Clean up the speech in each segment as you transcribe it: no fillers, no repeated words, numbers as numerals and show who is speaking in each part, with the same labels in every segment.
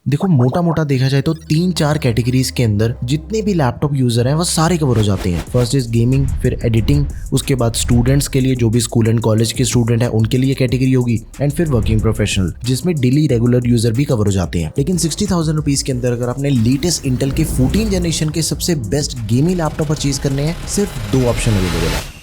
Speaker 1: देखो मोटा मोटा देखा जाए तो 3-4 कैटेगरीज के अंदर जितने भी लैपटॉप यूजर हैं वो सारे कवर हो जाते हैं। फर्स्ट इज गेमिंग, फिर एडिटिंग, उसके बाद स्टूडेंट्स के लिए जो भी स्कूल एंड कॉलेज के स्टूडेंट है उनके लिए कैटेगरी होगी, एंड फिर वर्किंग प्रोफेशनल जिसमें डेली रेगुलर यूजर भी कवर हो जाते हैं। लेकिन 60,000 रुपीज के अंदर अगर आपने लेटेस्ट इंटेल के 14 जनरेशन के सबसे बेस्ट गेमिंग लैपटॉप परचेज करने हैं, सिर्फ 2 ऑप्शन अवेलेबल है,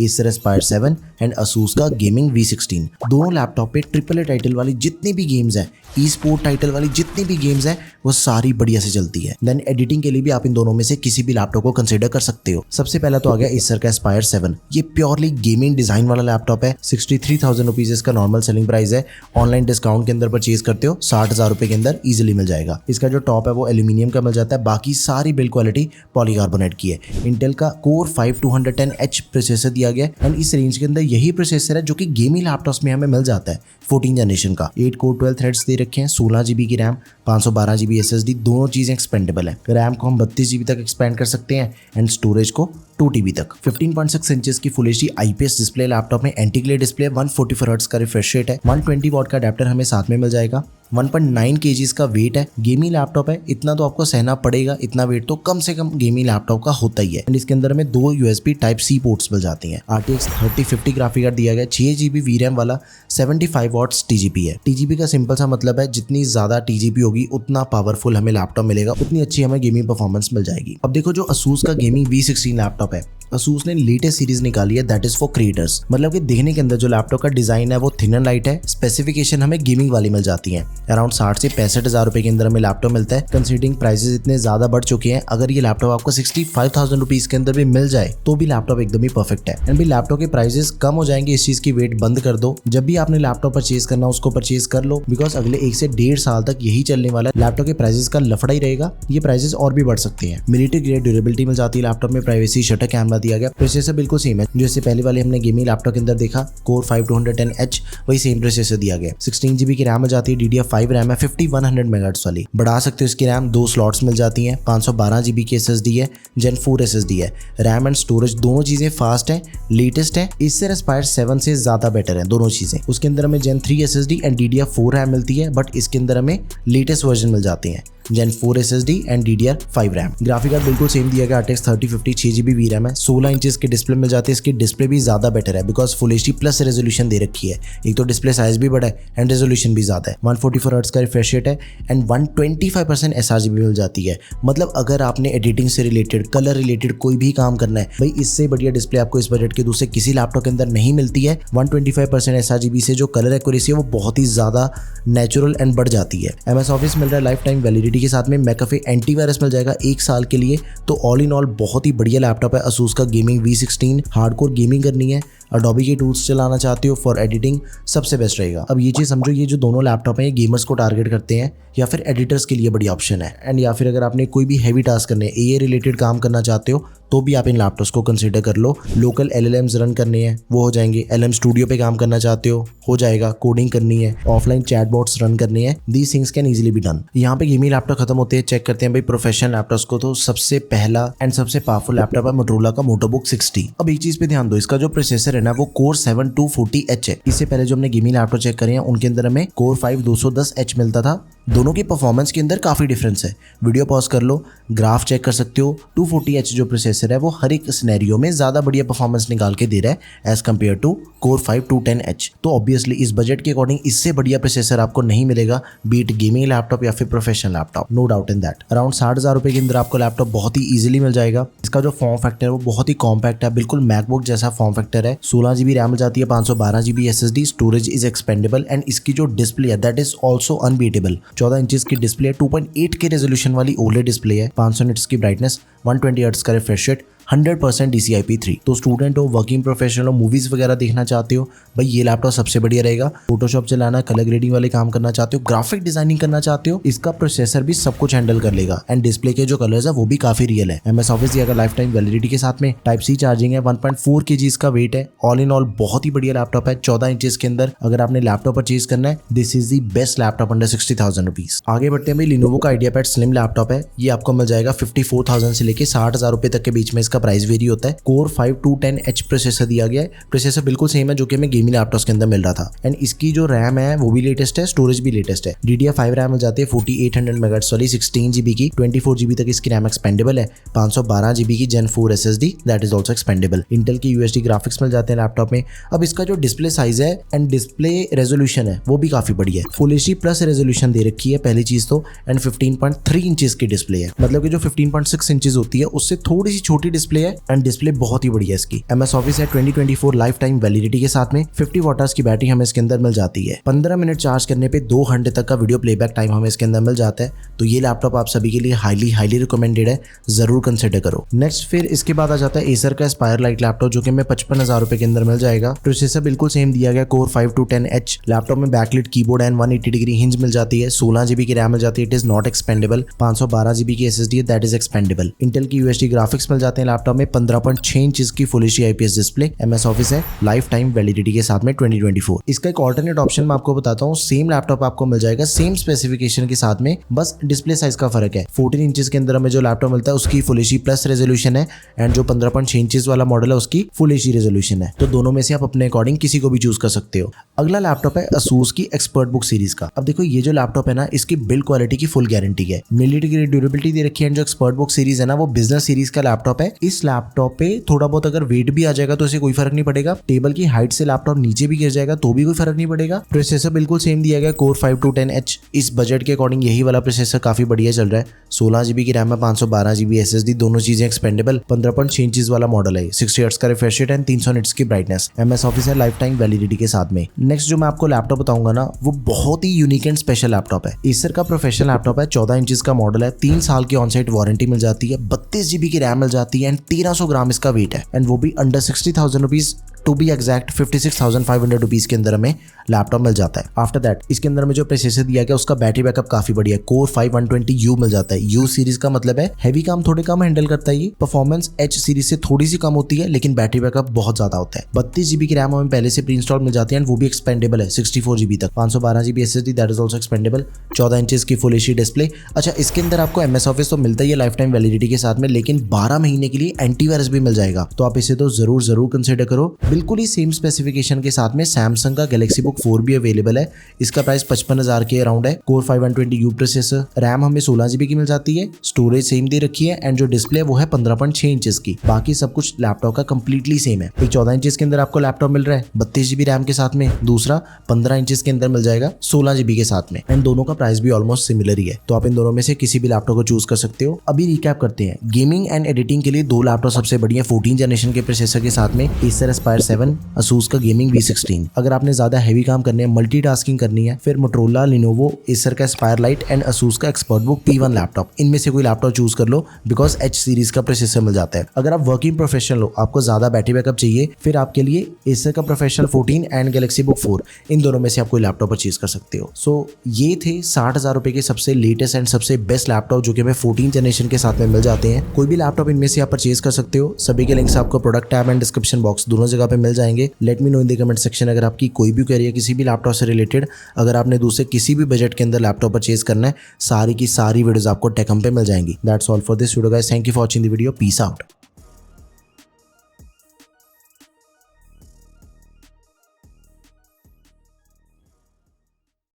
Speaker 1: Acer Aspire 7 एंड Asus का गेमिंग V16। दोनों लैपटॉप पे AAA टाइटल वाली जितनी भी गेम्स हैं, ई स्पोर्ट टाइटल वाली जितनी भी गेम्स हैं, वो सारी बढ़िया से चलती है। देन एडिटिंग के लिए भी आप इन दोनों में से किसी भी लैपटॉप को कंसीडर कर सकते हो। सबसे पहला तो आ गया Acer का Aspire 7। ये प्योरली गेमिंग डिजाइन वाला लैपटॉप है। 63,000 रुपीज इसका नॉर्मल सेलिंग प्राइस है। ऑनलाइन डिस्काउंट के अंदर परचेज करते हो 60,000 रुपए के अंदर इजिली मिल जाएगा। इसका जो टॉप है वो एल्यूमिनियम का मिल जाता है, बाकी सारी बिल्ड क्वालिटी पॉलीकार्बोनेट की है। इंटेल का Core 5 210H प्रोसेसर दिया गया है, एंड इस रेंज के अंदर यही प्रोसेसर है जो कि गेमिंग लैपटॉप्स में हमें मिल जाता है 14 जनरेशन का। 8 कोर 12 थ्रेड्स दे रखे हैं, 16 GB की रैम, 512 GB SSD, दोनों चीजें एक्सपेंडेबल है। रैम को हम 32 GB तक एक्सपेंड कर सकते हैं एंड स्टोरेज को 2 TB तक। 15.6 इंचेस की full HD IPS display laptop में, एंटी ग्लेयर डिस्प्ले, 144 हर्ट्ज का रिफ्रेश रेट है, 120 वॉट का अडेप्टर हमें साथ में मिल जाएगा, 1.9 kg का वेट है। गेमिंग लैपटॉप है, इतना तो आपको सहना पड़ेगा, इतना वेट तो कम से कम गेमिंग लैपटॉप का होता ही है। एंड इसके अंदर में 2 USB Type-C पोर्ट्स मिल जाती हैं। RTX 3050 ग्राफिक कार्ड दिया गया, 6 GB VRAM वाला, 75 वॉट्स TGP है। TGP का सिंपल सा मतलब है जितनी ज्यादा TGP होगी उतना पावरफुल हमें लैपटॉप मिलेगा, उतनी अच्छी हमें गेमिंग परफॉर्मेंस मिल जाएगी। अब देखो जो Asus का गेमिंग V16 लैपटॉप है, Asus ने लेटेस्ट सीरीज निकाली है, दैट इज फॉर क्रिएटर्स। मतलब कि देखने के अंदर जो लैपटॉप का डिजाइन है वो थिन एंड लाइट है। स्पेसिफिकेशन हमें गेमिंग वाली मिल जाती है। अराउंड 60 से 65,000 रुपए के अंदर हमें लैपटॉप मिलता है। कंसीडरिंग प्राइसेस इतने ज्यादा बढ़ चुके हैं, अगर ये लैपटॉप आपको 65,000 रुपीज के अंदर भी मिल जाए तो भी लैपटॉप एकदम ही परफेक्ट है। एंड भी लैपटॉप के प्राइसेस कम हो जाएंगे, इस चीज की वेट बंद कर दो। जब भी आपने लैपटॉप परचेज करना उसको परचेज कर लो, बिकॉज अगले 1 से 1.5 साल तक यही चलने वाला है। लैपटॉप के प्राइसेस का लफड़ा ही रहेगा, ये प्राइसेस और भी बढ़ सकते हैं। मिलिट्री ग्रेड ड्यूरेबिलिटी मिल जाती है लैपटॉप में, प्राइवेसी शटर कैमरा दिया गया, प्रोसेसर बिल्कुल सेम है जो इससे पहले वाले हमने गेमिंग लैपटॉप के अंदर देखा, Core 5 210H, वही सेम प्रोसेसर दिया गया। 16 GB की रैम हो जाती है, DDR5 रैम है, 5100 MHz वाली। बढ़ा सकते हो इसकी रैम, 2 स्लॉट्स मिल जाती हैं, 512 GB की SSD है, Gen 4 SSD है। रैम एंड स्टोरेज दोनों चीजें फास्ट है, लेटेस्ट है, इससे Aspire 7 से ज्यादा बेटर है दोनों चीजें। उसके अंदर हमें Gen 3 SSD and DDR4 RAM मिलती है, बट इसके अंदर हमें लेटेस्ट वर्जन मिल जाते हैं, Gen 4 SSD and DDR5 RAM. Graphic card बिल्कुल सेम दिया गया, RTX 3050, 6 GB VRAM है, 16 इंचेस के डिस्प्ले मिल जाते हैं। इसकी डिस्प्ले भी ज्यादा बेटर है because full HD plus resolution दे रखी है। एक तो डिस्प्ले साइज भी बड़ा है एंड रेजोल्यूशन भी ज्यादा है। 144 हर्ट्ज का रिफ्रेश रेट है एंड 125% sRGB मिल जाती है। मतलब अगर आपने एडिटिंग से रिलेटेड, कलर रिलेटेड कोई भी काम करना है, भाई इससे बढ़िया डिस्प्ले आपको इस बजट के दूसरे किसी लैपटॉप के अंदर नहीं मिलती है। 125% sRGB से जो कलर एक्यूरेसी है वो बहुत ही ज्यादा नेचुरल एंड बढ़ जाती है। MS ऑफिस मिल रहा है लाइफ टाइम वैलिडिटी के साथ में, मैकाफे एंटीवायरस मिल जाएगा 1 साल के लिए। तो ऑल इन ऑल बहुत ही बढ़िया लैपटॉप है Asus का गेमिंग V16। हार्डकोर गेमिंग करनी है, Adobe के टूल्स चलाना चाहते हो फॉर एडिटिंग, सबसे बेस्ट रहेगा। अब ये चीज समझो, ये जो दोनों लैपटॉप हैं ये गेमर्स को टारगेट करते हैं या फिर एडिटर्स के लिए बढ़िया ऑप्शन है। एंड या फिर अगर आपने कोई भी हैवी टास्क करने, AI रिलेटेड काम करना चाहते हो तो भी आप इन लैपटॉप्स को कंसीडर कर लो। लोकल LLMs रन करने हैं वो हो जाएंगे, LM स्टूडियो पे काम करना चाहते हो जाएगा, कोडिंग करनी है, ऑफलाइन चैटबॉट्स रन करनी है, these things can easily be done. यहाँ पे गेमिंग लैपटॉप खत्म होते हैं, चेक करते हैं भाई प्रोफेशनल लैपटॉप्स को। तो सबसे पहला एंड सबसे पावरफुल लैपटॉप है Motorola का MotoBook 60। अब एक चीज पे ध्यान दो, इसका जो प्रोसेसर है ना वो Core 7 240H है। इससे पहले जो हमने गेमिंग लैपटॉप चेक करे हैं उनके अंदर हमें Core 5 210H मिलता था। दोनों की परफॉर्मेंस के अंदर काफी डिफरेंस है। वीडियो पॉज कर लो, ग्राफ चेक कर सकते हो। 240H जो प्रोसेसर है वो हर एक सिनेरियो में ज्यादा बढ़िया परफॉर्मेंस निकाल के दे रहा है as compare to Core 5 210H। तो ऑब्वियसली इस बजट के अकॉर्डिंग इससे बढ़िया प्रोसेसर आपको नहीं मिलेगा, बीट गेमिंग लैपटॉप या फिर professional laptop, no doubt in that. Around 60,000 रुपए के अंदर आपको लैपटॉप बहुत ही इजीली मिल जाएगा। इसका जो फॉर्म फैक्टर है वो बहुत ही कॉम्पैक्ट है, बिल्कुल मैकबुक जैसा फॉर्म फैक्टर है। 16 GB रैम मिल जाती है, 512 GB SSD, storage is expendable and इसकी जो डिस्प्ले है that is also unbeatable. 14 inches की डिस्प्ले, 2.8 के रेजोल्यूशन वाली OLED डिस्प्ले है, 500 निट्स की ब्राइटनेस, 120 हर्ट्ज का रिफ्रेश रेट, 100% DCI-P3। तो स्टूडेंट हो, वर्किंग प्रोफेशनल हो, मूवीज वगैरह देखना चाहते हो, भाई ये लैपटॉप सबसे बढ़िया रहेगा। फोटोशॉप चलाना, कलर ग्रेडिंग वाले काम करना चाहते हो, ग्राफिक डिजाइनिंग करना चाहते हो, इसका प्रोसेसर भी सब कुछ हैंडल कर लेगा। एंड डिस्प्ले के जो कलर्स है वो भी काफी रियल है। MS ऑफिस दिया गया लाइफ टाइम वैलिडिटी के साथ में, Type-C चार्जिंग है, 1.4 kg इसका वेट है। ऑल इन ऑल बहुत ही बढ़िया लैपटॉप है। 14 इंचेस के अंदर अगर आपने लैपटॉप परचेज करना है, this is the best laptop under 60,000 rupees. आगे बढ़ते हैं भाई, Lenovo का IdeaPad स्लिम लैपटॉप है। ये आपको मिल जाएगा 54,000 से लेके 60,000 रुपए तक के बीच में इसका इसका प्राइस वेरी होता है। Core 5210H प्रोसेसर दिया गया है। प्रोसेसर बिल्कुल सेम है जो कि हमें गेमिंग लैपटॉप्स के अंदर मिल रहा था। एंड इसकी जो रैम है वो भी लेटेस्ट है, स्टोरेज भी लेटेस्ट है। DDR5 रैम मिल जाती है 4800 मेगाहर्ट्ज वाली 16 GB की, 24 GB तक इसकी रैम एक्सपेंडेबल है। 512 GB की Gen 4 SSD that is also expendable. Intel की UHD ग्राफिक्स मिल जाते हैं लैपटॉप में। अब इसका जो डिस्प्ले साइज है एंड डिस्प्ले रेजोल्यूशन है वो भी काफी बढ़िया है। फुल HD प्लस रेजोल्यूशन दे रखी है पहली चीज तो, एंड 15.3 इंचेस की डिस्प्ले है। मतलब कि जो 15.6 इंचेस होती है उससे थोड़ी सी छोटी डिस्प्ले है एंड डिस्प्ले बहुत ही बढ़िया है इसकी। MS ऑफिस है 2024 लाइफ टाइम वैलिडिटी के साथ में। 50 वॉट की बैटरी हमें इसके अंदर मिल जाती है। 15 मिनट चार्ज करने पे 2 घंटे तक का वीडियो प्लेबैक टाइम हमें इसके अंदर मिल जाता है। तो ये लैपटॉप आप सभी के लिए हाईली रिकमेंडेड है, जरूर कंसिडर करो। नेक्स्ट फिर इसके बाद आ जाता है एसर का एस्पायर लाइट लैपटॉप जो कि हमें 55,000 रुपए के अंदर मिल जाएगा। प्रोसेसर बिल्कुल सेम दिया गया Core 5210H। लैपटॉप में backlit keyboard and 180 degree hinge मिल जाती है। 16 GB की रैम मिल जाती है, it is not expandable. 512 GB की SSD है दैट इज एक्सपेंडेबल। इंटेल की UHD ग्राफिक्स मिल जाते हैं लैपटॉप में। 15.6 इंच की full HD IPS display. MS office है लाइफ टाइम वैलिडिटी के साथ में 2024। इसका एक ऑल्टरनेट ऑप्शन मैं आपको बताता हूँ, सेम लैपटॉप आपको मिल जाएगा सेम स्पेसिफिकेशन के साथ में, बस डिस्प्ले साइज का फर्क है। 14 इंचेस के अंदर हमें जो लैपटॉप मिलता है उसकी फुल HD प्लस रेजोल्यूशन है एंड जो 15.6 इंचेस वाला मॉडल है उसकी फुल HD रेजोल्यूशन है। तो दोनों में से आप अपने अकॉर्डिंग किसी को भी चूज कर सकते हो। अगला लैपटॉप है Asus की एक्सपर्ट बुक सीरीज का। अब देखो ये जो लैपटॉप है ना, इसकी बिल्ड क्वालिटी की फुल गारंटी है, मिलिट्री की ड्यूरेबिलिटी दे रखी है। एंड जो एक्सपर्ट बुक सीरीज है ना वो बिजनेस सीरीज का लैपटॉप है। इस लैपटॉप पे थोड़ा बहुत अगर वेट भी आ जाएगा तो इसे कोई फर्क नहीं पड़ेगा। टेबल की हाइट से लैपटॉप नीचे भी गिर जाएगा तो भी कोई फर्क नहीं पड़ेगा। प्रोसेसर बिल्कुल सेम दिया गया Core 5210H। इस बजट के अकॉर्डिंग यही वाला प्रोसेसर काफी बढ़िया चल रहा है। 16 GB की रैम है, 512 GB SSD, दोनों चीजें एक्सपेंडेबल। 15.6 इंचेस वाला मॉडल है, 60 हर्ट्ज का रिफ्रेश रेट एंड 300 निट्स की ब्राइटनेस। MS ऑफिस है लाइफ टाइम वैलिडिटी के साथ में। नेक्स्ट जो मैं आपको लैपटॉप बताऊंगा ना वो बहुत ही यूनिक एंड स्पेशल लैपटॉप है। एसर का प्रोफेशनल लैपटॉप है, 14 इंचेस का मॉडल है, 3 साल की ऑनसाइट वारंटी मिल जाती है, 32 GB की रैम मिल जाती है एंड 1300 ग्राम इसका वेट है। एंड वो भी under 60,000 rupees, to be exact 56,500 rupees के अंदर हमें लैपटॉप मिल जाता है। आफ्टर दैट इसके अंदर में जो प्रोसेसर दिया गया उसका बैटरी बैकअप काफी बढ़िया है। Core 5120U मिल जाता है। U सीरीज का मतलब है हैवी काम थोड़े कम हैंडल करता है ये। परफॉर्मेंस H सीरीज से थोड़ी सी कम होती है लेकिन बैटरी बैकअप बहुत ज्यादा होता है। 32 GB की रैम हमें पहले से प्री इंस्टॉल मिल जाती है एंड वो भी एक्सपेंडेबल है 64 GB तक। 512 GB SSD that is also expendable. 14 inches की फुल HD डिस्प्ले। अच्छा इसके अंदर आपको MS ऑफिस तो मिलता ही है लाइफ टाइम वैलिडिटी के साथ में, लेकिन 12 महीने के लिए एंटीवायरस भी मिल जाएगा। तो आप इसे तो जरूर कंसिडर करो। बिल्कुल ही सेम स्पेसिफिकेशन के साथ में सैमसंग का गैलेक्सी बुक 4 भी अवेलेबल है। इसका प्राइस 55,000 के अराउंड है। Core 5120U प्रोसेसर, रैम हमें 16 GB की मिल जाती है, स्टोरेज सेम दे रखी है एंड जो डिस्प्ले वो है 15.6 इंचेस की। बाकी सब कुछ लैपटॉप का कंप्लीटली सेम है। एक 14 इंचेस के अंदर आपको लैपटॉप मिल रहा है 32 GB रैम के साथ में, दूसरा 15 इंचेस के अंदर मिल जाएगा 16 GB के साथ में एंड दोनों का प्राइस भी ऑलमोस्ट सिमिलर ही है। तो आप इन दोनों में से किसी भी लैपटॉप को चूज कर सकते हो। अभी रिकैप करते हैं। गेमिंग एंड एडिटिंग के लिए दो लैपटॉप सबसे बढ़िया 14 जनरेशन के प्रोसेसर के साथ में Acer Aspire 7, Asus का गेमिंग V16। अगर आपने ज्यादा हैवी काम करने है, मल्टीटास्किंग करनी है, फिर Motorola, Lenovo, Acer का Aspire Lite एंड Asus का एक्सपर्ट बुक P1 लैपटॉप, इनमें से कोई लैपटॉप चूज कर लो बिकॉज H सीरीज का प्रोसेसर मिल जाता है। अगर आप वर्किंग प्रोफेशनल हो, आपको ज्यादा बैटरी बैकअप चाहिए, फिर आपके लिए Acer का प्रोफेशनल 14 एंड Galaxy Book 4, इन दोनों में से आप कोई लैपटॉप परचेज कर सकते हो। सो ये थे 60,000 रुपए के सबसे लेटेस्ट एंड सबसे बेस्ट लैपटॉप जो कि हमें 14 जनरेशन के साथ में मिल जाते हैं। कोई भी लैपटॉप इनमें से आप परचेज कर सकते हो। सभी के लिंक्स आपको product tab and description box दोनों जगह पे मिल जाएंगे। Let me know in the comment section अगर आपकी कोई भी क्वेरी है किसी भी लैपटॉप से रिलेटेड। अगर आपने दूसरे किसी भी बजट के अंदर लैपटॉप परचेज करना है, सारी की सारी वीडियोस आपको टेकहम पे मिल जाएंगी। That's all for this video guys, thank you for watching the video, peace out.